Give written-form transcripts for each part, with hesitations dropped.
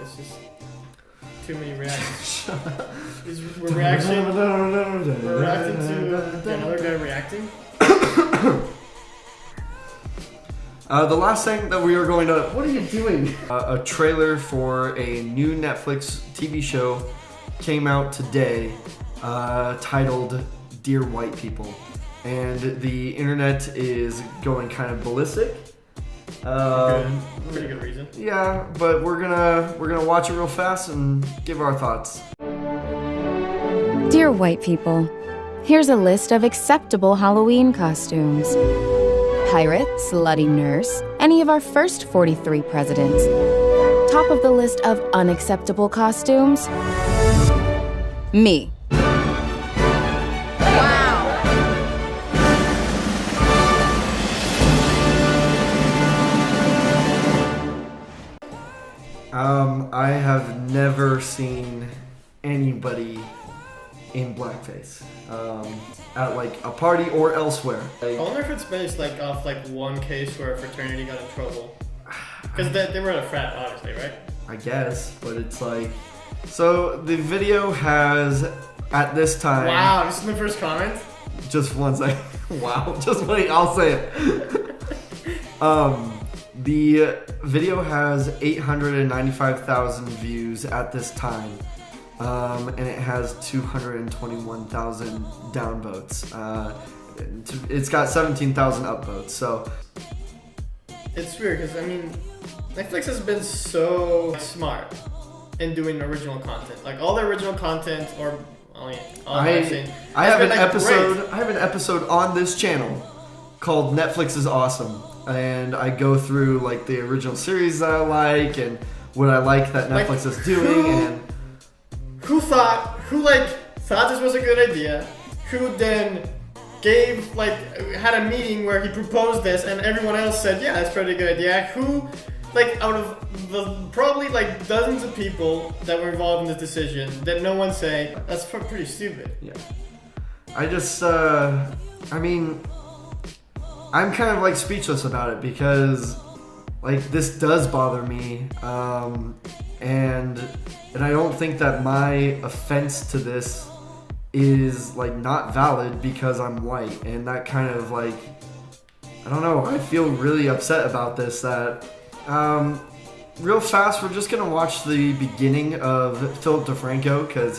It's just too many reactions. We're reacting to another guy reacting. The last thing that we are going to... What are you doing? A trailer for a new Netflix TV show came out today titled Dear White People. And the internet is going kind of ballistic. Pretty good reason. Yeah, but we're gonna watch it real fast and give our thoughts. Dear white people, here's a list of acceptable Halloween costumes. Pirate, slutty nurse, any of our first 43 presidents. Top of the list of unacceptable costumes, me. I have never seen anybody in blackface at like a party or elsewhere. I wonder if it's based like off like one case where a fraternity got in trouble. Because they were at a frat, obviously, right? I guess, but it's like... So the video has, at this time... Wow, this is my first comment? Just one second. Wow, just wait, I'll say it. The video has 895,000 views at this time, and it has 221,000 downvotes. It's got 17,000 upvotes, so... It's weird, because, I mean, Netflix has been so smart in doing original content. Like, all the original content, or... I have an episode on this channel called Netflix is Awesome. And I go through like the original series that I like and what I like that Netflix is doing. And who thought this was a good idea? Who then had a meeting where he proposed this, and everyone else said, yeah, that's a pretty good idea. Who, out of the probably dozens of people that were involved in this decision, did no one say that's pretty stupid? Yeah. I just, I'm kind of speechless about it because this does bother me, and I don't think that my offense to this is not valid because I'm white, and that kind of I don't know, I feel really upset about this. That real fast, we're just gonna watch the beginning of Philip DeFranco because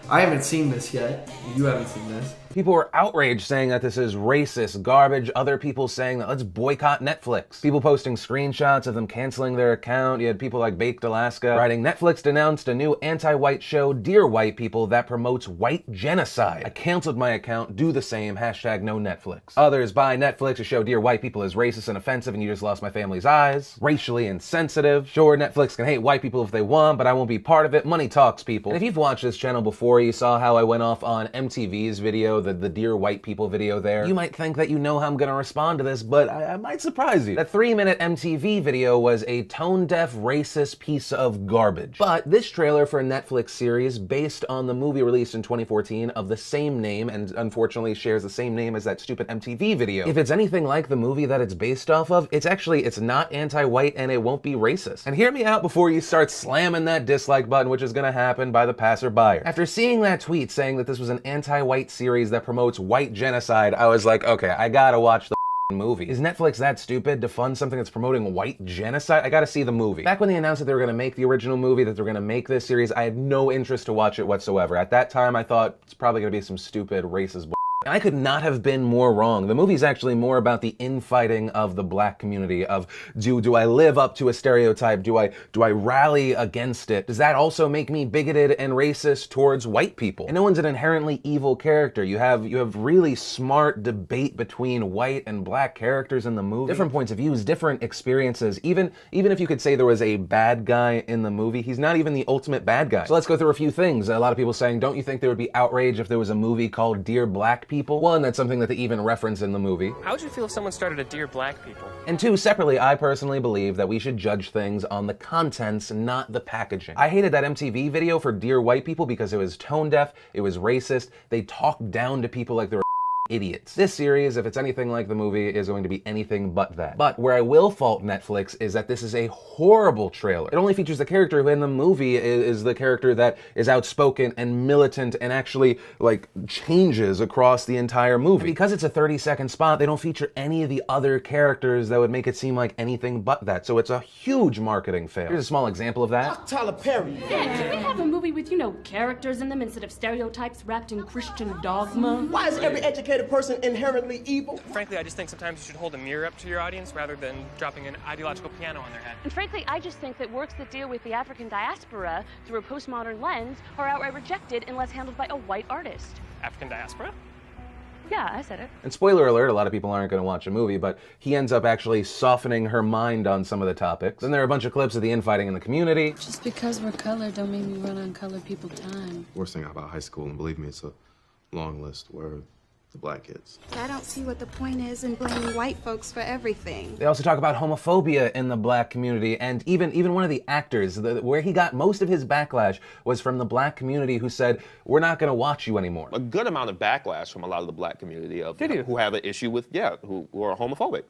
I haven't seen this yet. You haven't seen this. People were outraged saying that this is racist garbage. Other people saying that let's boycott Netflix. People posting screenshots of them canceling their account. You had people like Baked Alaska writing, Netflix announced a new anti-white show, Dear White People, that promotes white genocide. I canceled my account, do the same, hashtag no Netflix. Others, buy Netflix, a show Dear White People is racist and offensive and you just lost my family's eyes. Racially insensitive. Sure, Netflix can hate white people if they want, but I won't be part of it. Money talks, people. And if you've watched this channel before, you saw how I went off on MTV's video, the Dear White People video there. You might think that you know how I'm gonna respond to this, but I might surprise you. That 3-minute MTV video was a tone-deaf, racist piece of garbage. But this trailer for a Netflix series based on the movie released in 2014 of the same name, and unfortunately shares the same name as that stupid MTV video. If it's anything like the movie that it's based off of, it's not anti-white and it won't be racist. And hear me out before you start slamming that dislike button, which is gonna happen by the passerby. After seeing that tweet saying that this was an anti-white series that promotes white genocide, I was like, okay, I gotta watch the movie. Is Netflix that stupid to fund something that's promoting white genocide? I gotta see the movie. Back when they announced that they were gonna make the original movie, that they were gonna make this series, I had no interest to watch it whatsoever. At that time, I thought it's probably gonna be some stupid racist I could not have been more wrong. The movie's actually more about the infighting of the black community, of do I live up to a stereotype? Do I rally against it? Does that also make me bigoted and racist towards white people? And no one's an inherently evil character. You have really smart debate between white and black characters in the movie. Different points of views, different experiences. Even if you could say there was a bad guy in the movie, he's not even the ultimate bad guy. So let's go through a few things. A lot of people saying, don't you think there would be outrage if there was a movie called Dear Black People? One, that's something that they even reference in the movie. How would you feel if someone started a Dear Black People? And two, separately, I personally believe that we should judge things on the contents, not the packaging. I hated that MTV video for Dear White People because it was tone deaf, it was racist, they talked down to people like they were idiots. This series, if it's anything like the movie, is going to be anything but that. But where I will fault Netflix is that this is a horrible trailer. It only features the character who in the movie is the character that is outspoken and militant and actually, like, changes across the entire movie. And because it's a 30-second spot, they don't feature any of the other characters that would make it seem like anything but that. So it's a huge marketing fail. Here's a small example of that. Tyler Perry. Dad, can we have a movie with, characters in them instead of stereotypes wrapped in Christian dogma? Why is every educated person inherently evil? Frankly, I just think sometimes you should hold a mirror up to your audience rather than dropping an ideological piano on their head. And frankly, I just think that works that deal with the African diaspora through a postmodern lens are outright rejected unless handled by a white artist. African diaspora? Yeah, I said it. And spoiler alert, a lot of people aren't going to watch a movie, but he ends up actually softening her mind on some of the topics. Then there are a bunch of clips of the infighting in the community. Just because we're colored don't make me run on colored people time. Worst thing about high school, and believe me, it's a long list, were the black kids. I don't see what the point is in blaming white folks for everything. They also talk about homophobia in the black community, and even one of the actors, where he got most of his backlash was from the black community who said, we're not going to watch you anymore. A good amount of backlash from a lot of the black community of who have an issue with, who are homophobic.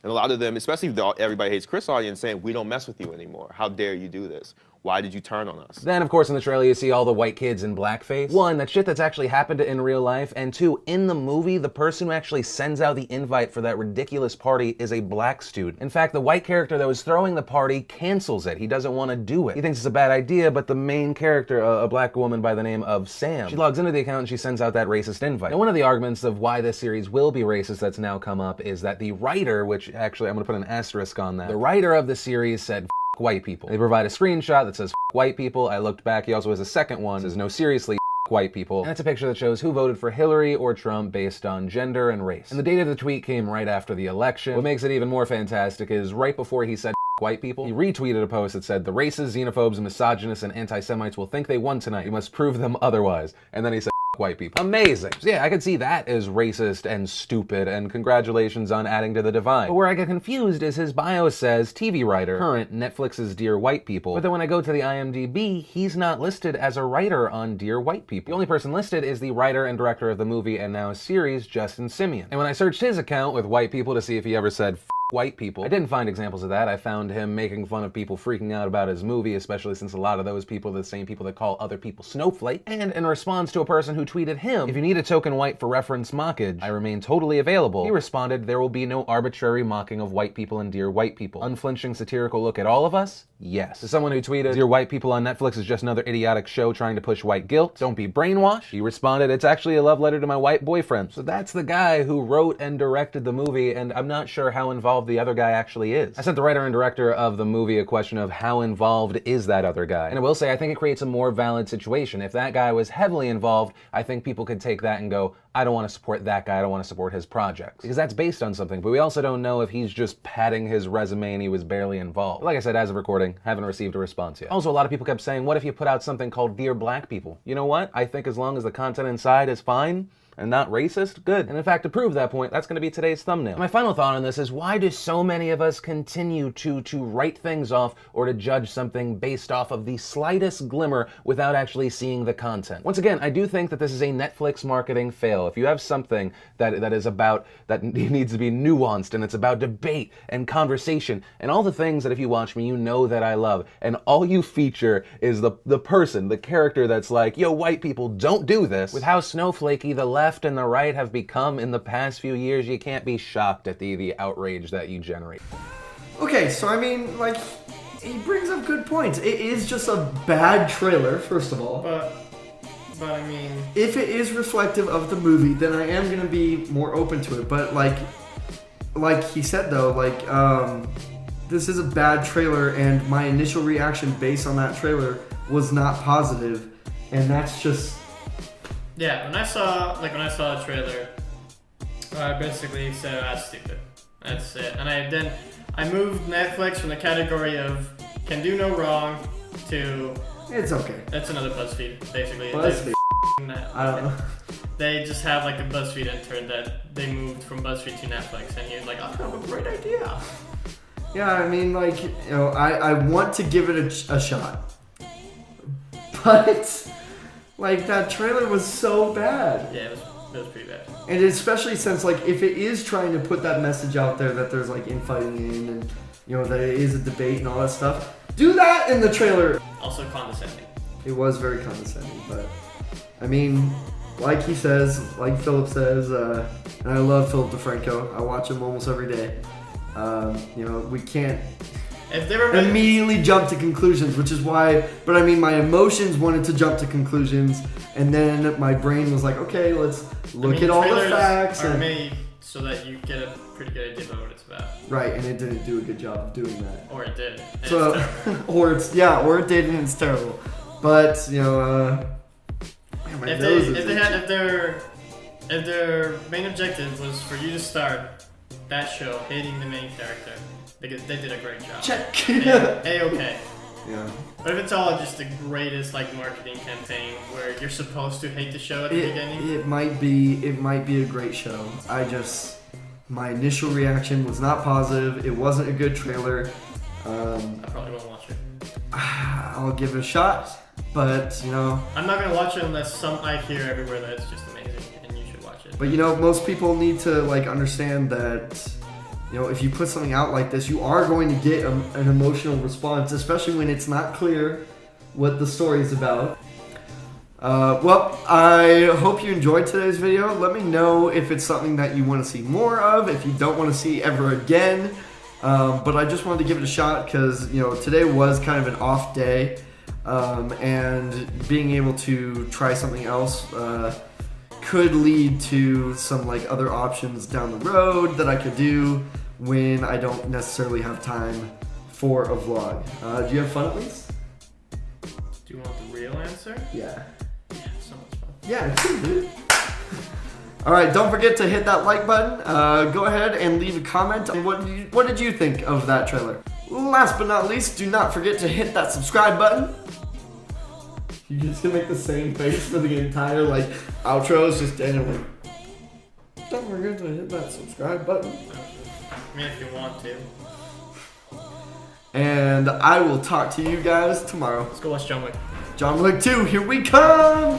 And a lot of them, especially the Everybody Hates Chris audience, saying, we don't mess with you anymore. How dare you do this? Why did you turn on us? Then, of course, in the trailer, you see all the white kids in blackface. One, that shit that's actually happened in real life. And two, in the movie, the person who actually sends out the invite for that ridiculous party is a black student. In fact, the white character that was throwing the party cancels it. He doesn't want to do it. He thinks it's a bad idea, but the main character, a black woman by the name of Sam, she logs into the account and she sends out that racist invite. And one of the arguments of why this series will be racist that's now come up is that the writer, which actually I'm going to put an asterisk on that, the writer of the series said, white people. They provide a screenshot that says white people. I looked back. He also has a second one that says, no, seriously, white people. And it's a picture that shows who voted for Hillary or Trump based on gender and race. And the date of the tweet came right after the election. What makes it even more fantastic is right before he said white people, he retweeted a post that said, the racists, xenophobes, misogynists, and anti-Semites will think they won tonight. You must prove them otherwise. And then he said, white people. Amazing. So yeah, I could see that as racist and stupid, and congratulations on adding to the divide. But where I get confused is his bio says TV writer, current Netflix's Dear White People. But then when I go to the IMDb, he's not listed as a writer on Dear White People. The only person listed is the writer and director of the movie and now series, Justin Simien. And when I searched his account with white people to see if he ever said white people, I didn't find examples of that. I found him making fun of people freaking out about his movie, especially since a lot of those people are the same people that call other people snowflakes. And in response to a person who tweeted him, if you need a token white for reference mockage, I remain totally available, he responded, there will be no arbitrary mocking of white people and Dear White People. Unflinching satirical look at all of us? Yes. To someone who tweeted, Dear White People on Netflix is just another idiotic show trying to push white guilt. Don't be brainwashed. He responded, it's actually a love letter to my white boyfriend. So that's the guy who wrote and directed the movie, and I'm not sure how involved the other guy actually is. I sent the writer and director of the movie a question of how involved is that other guy? And I will say, I think it creates a more valid situation. If that guy was heavily involved, I think people could take that and go, I don't want to support that guy, I don't want to support his projects. Because that's based on something, but we also don't know if he's just padding his resume and he was barely involved. But like I said, as of recording, haven't received a response yet. Also, a lot of people kept saying, what if you put out something called Dear Black People? You know what? I think as long as the content inside is fine, and not racist, good. And in fact, to prove that point, that's going to be today's thumbnail. My final thought on this is, why do so many of us continue to write things off or to judge something based off of the slightest glimmer without actually seeing the content? Once again, I do think that this is a Netflix marketing fail. If you have something that needs to be nuanced, and it's about debate and conversation and all the things that if you watch me, you know that I love, and all you feature is the person, the character that's like, yo, white people, don't do this. With how snowflakey the left and the right have become in the past few years, you can't be shocked at the outrage that you generate. Okay, so I mean, like, he brings up good points. It is just a bad trailer, first of all. But I mean, if it is reflective of the movie, then I am gonna be more open to it. But like he said though, this is a bad trailer, and my initial reaction based on that trailer was not positive, and that's just. Yeah, when I saw the trailer, I basically said, that's stupid. That's it. And I moved Netflix from the category of can do no wrong to it's okay. That's another BuzzFeed, basically. BuzzFeed. I don't know. They just have like a BuzzFeed intern that they moved from BuzzFeed to Netflix, and he's like, I have a great idea. Yeah, I mean, like, you know, I want to give it a shot. But like, that trailer was so bad. Yeah, It was pretty bad. And especially since, like, if it is trying to put that message out there that there's, like, infighting in and, you know, that it is a debate and all that stuff, do that in the trailer. Also condescending. It was very condescending, but, I mean, like he says, like Philip says, and I love Philip DeFranco. I watch him almost every day. You know, we can't immediately jump to conclusions, which is why, but I mean, my emotions wanted to jump to conclusions, and then my brain was like, okay, let's look at all the facts. Are made so that you get a pretty good idea about what it's about. Right, and it didn't do a good job of doing that. Or it did. So, or it did, and it's terrible. But you know, if their main objective was for you to start that show hating the main character, they did a great job. Check. A-okay. Yeah. But if it's all just the greatest like marketing campaign where you're supposed to hate the show at the beginning, it might be a great show. My initial reaction was not positive. It wasn't a good trailer. I probably won't watch it. I'll give it a shot, but you know, I'm not gonna watch it unless I hear everywhere that it's just amazing, and you should watch it. But you know, most people need to like understand that, you know, if you put something out like this, you are going to get an emotional response, especially when it's not clear what the story is about. Well, I hope you enjoyed today's video. Let me know if it's something that you want to see more of, if you don't want to see ever again. But I just wanted to give it a shot because, you know, today was kind of an off day. And being able to try something else could lead to some like other options down the road that I could do when I don't necessarily have time for a vlog. Do you have fun at least? Do you want the real answer? Yeah. Yeah, so much fun. Yeah, it's cool, dude. Alright, don't forget to hit that like button. Go ahead and leave a comment on what did you think of that trailer. Last but not least, do not forget to hit that subscribe button. You're just gonna make the same face for the entire like outro. It's just Daniel like, don't forget to hit that subscribe button. I mean, if you want to. And I will talk to you guys tomorrow. Let's go watch John Wick. John Wick 2, here we come!